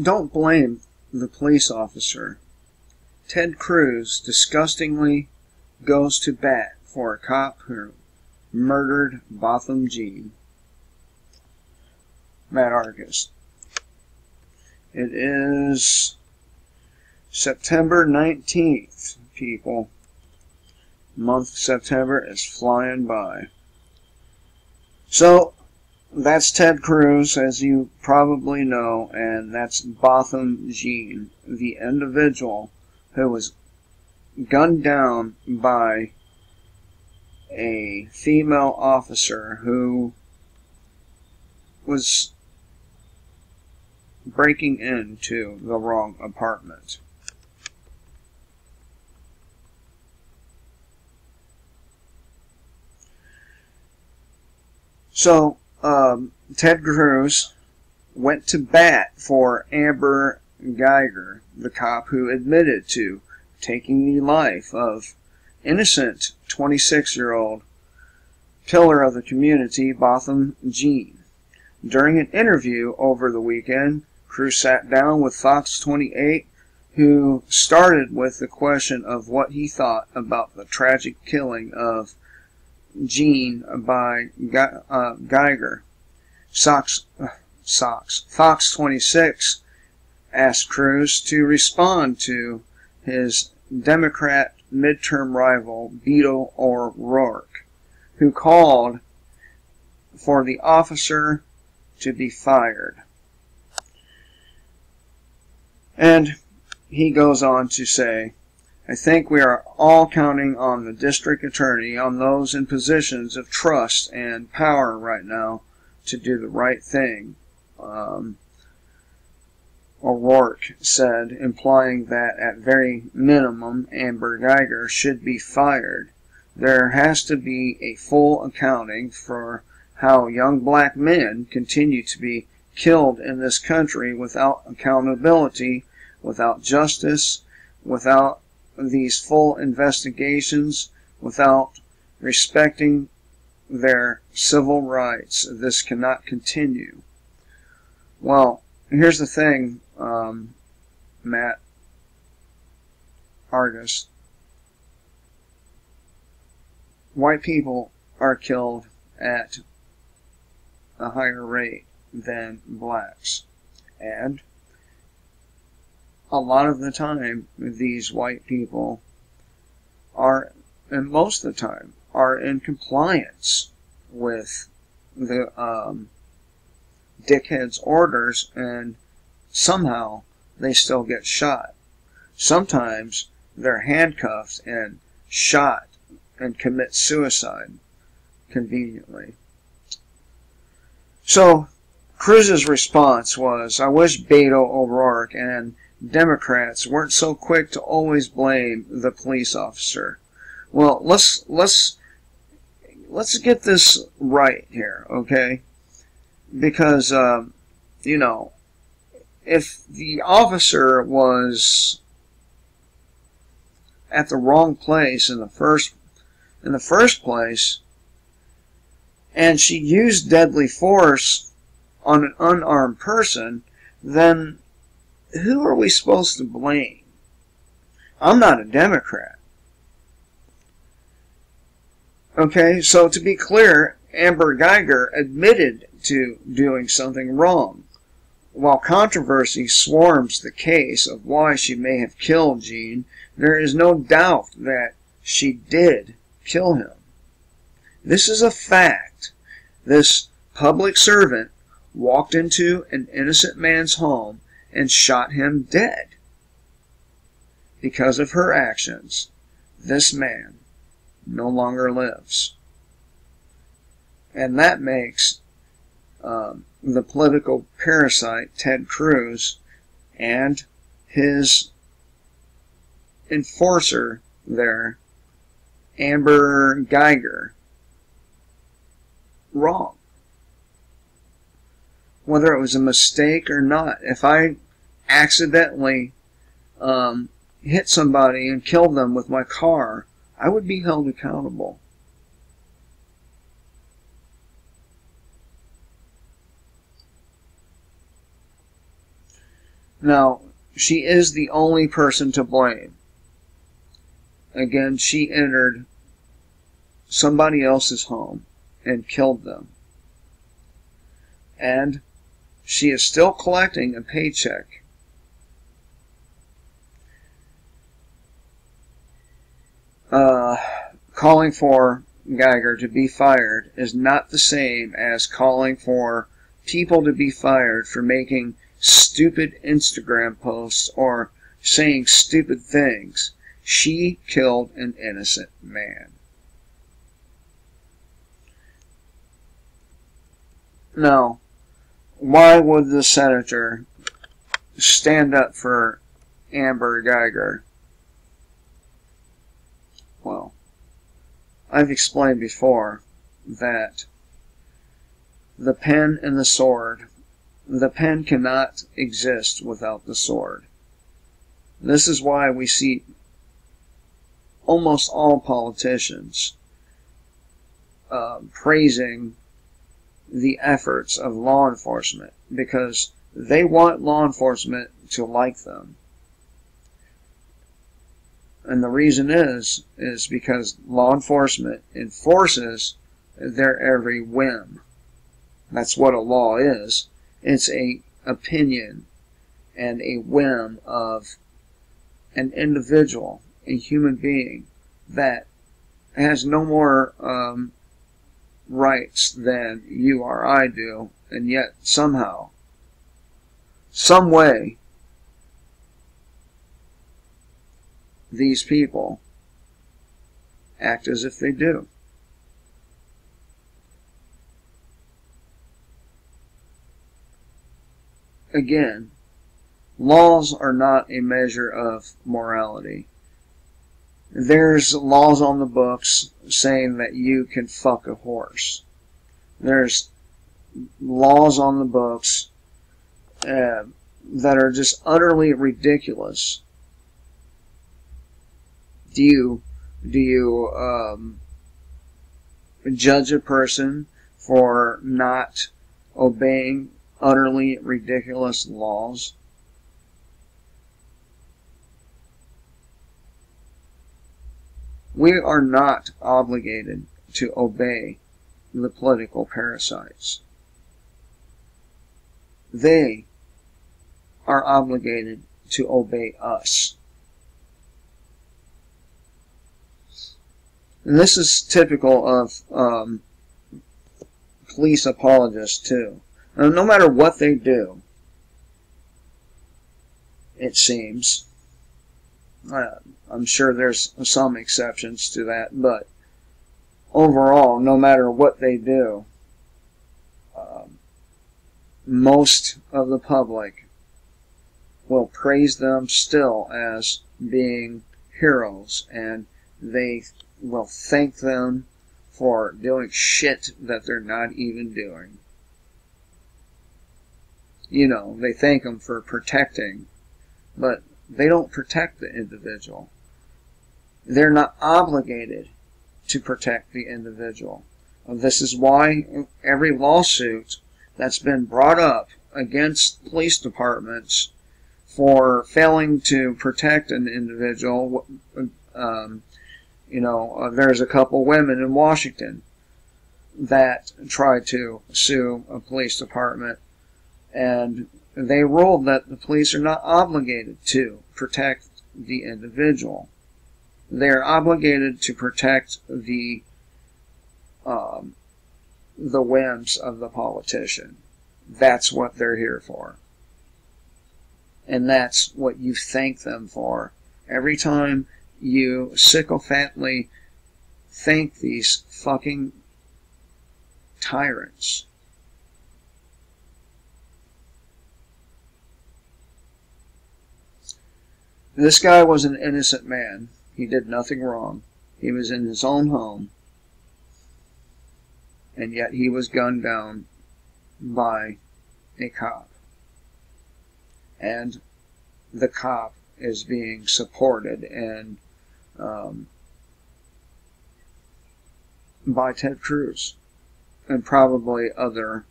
don't blame the police officer. Ted Cruz disgustingly goes to bat for a cop who murdered Botham Jean. Matt Argus. It is September 19th, people. Month of September is flying by. So, that's Ted Cruz, as you probably know, and that's Botham Jean, the individual who was gunned down by a female officer who was breaking into the wrong apartment. So, Ted Cruz went to bat for Amber Geiger, the cop who admitted to taking the life of innocent 26-year-old pillar of the community, Botham Jean. During an interview over the weekend, Cruz sat down with Fox 28, who started with the question of what he thought about the tragic killing of Jean by Geiger. Fox 26 asked Cruz to respond to his Democrat midterm rival Beto O'Rourke, who called for the officer to be fired. And he goes on to say, I think we are all counting on the district attorney, on those in positions of trust and power right now, to do the right thing. O'Rourke said, implying that at very minimum Amber Geiger should be fired. There has to be a full accounting for how young black men continue to be killed in this country without accountability, without justice, without these full investigations, without respecting their civil rights. This cannot continue. Well, here's the thing, Matt Argus. White people are killed at a higher rate than blacks. And a lot of the time, these white people are, and most of the time, are in compliance with the dickhead's orders, and somehow they still get shot. Sometimes they're handcuffed and shot and commit suicide conveniently. So Cruz's response was, I wish Beto O'Rourke and Democrats weren't so quick to always blame the police officer. Well, let's get this right here, okay? Because you know, if the officer was at the wrong place in the first place, and she used deadly force on an unarmed person, then who are we supposed to blame? I'm not a Democrat. Okay, so to be clear, Amber Geiger admitted to doing something wrong. While controversy swarms the case of why she may have killed Jean, there is no doubt that she did kill him. This is a fact. This public servant walked into an innocent man's home and shot him dead. Because of her actions, this man no longer lives. And that makes the political parasite Ted Cruz and his enforcer there, Amber Geiger, wrong. Whether it was a mistake or not, if I accidentally hit somebody and killed them with my car, I would be held accountable. Now, she is the only person to blame. Again, she entered somebody else's home and killed them. And she is still collecting a paycheck. Calling for Geiger to be fired is not the same as calling for people to be fired for making stupid Instagram posts or saying stupid things. She killed an innocent man. Now, why would the senator stand up for Amber Geiger? Well, I've explained before that the pen and the sword, the pen cannot exist without the sword. This is why we see almost all politicians praising the efforts of law enforcement, because they want law enforcement to like them. And the reason is because law enforcement enforces their every whim. That's what a law is. It's a opinion and a whim of an individual, a human being, that has no more rights than you or I do, and yet somehow, some way, these people act as if they do. Again, laws are not a measure of morality. There's laws on the books saying that you can fuck a horse. There's laws on the books that are just utterly ridiculous. Do you judge a person for not obeying utterly ridiculous laws? We are not obligated to obey the political parasites. They are obligated to obey us. And this is typical of police apologists too. Now, no matter what they do, it seems, I'm sure there's some exceptions to that, but overall, no matter what they do, most of the public will praise them still as being heroes, and they will thank them for doing shit that they're not even doing. You know, they thank them for protecting, but they don't protect the individual. They're not obligated to protect the individual. This is why every lawsuit that's been brought up against police departments for failing to protect an individual, there's a couple women in Washington that tried to sue a police department, and they ruled that the police are not obligated to protect the individual. They're obligated to protect the whims of the politician. That's what they're here for. And that's what you thank them for. Every time you sycophantly thank these fucking tyrants. This guy was an innocent man. He did nothing wrong. He was in his own home, and yet he was gunned down by a cop. And the cop is being supported and by Ted Cruz and probably other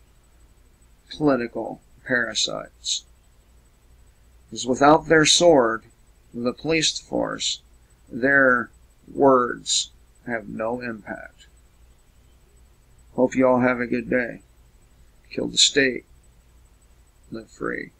political parasites. Because without their sword, the police force, their words have no impact. Hope you all have a good day. Kill the state. Live free.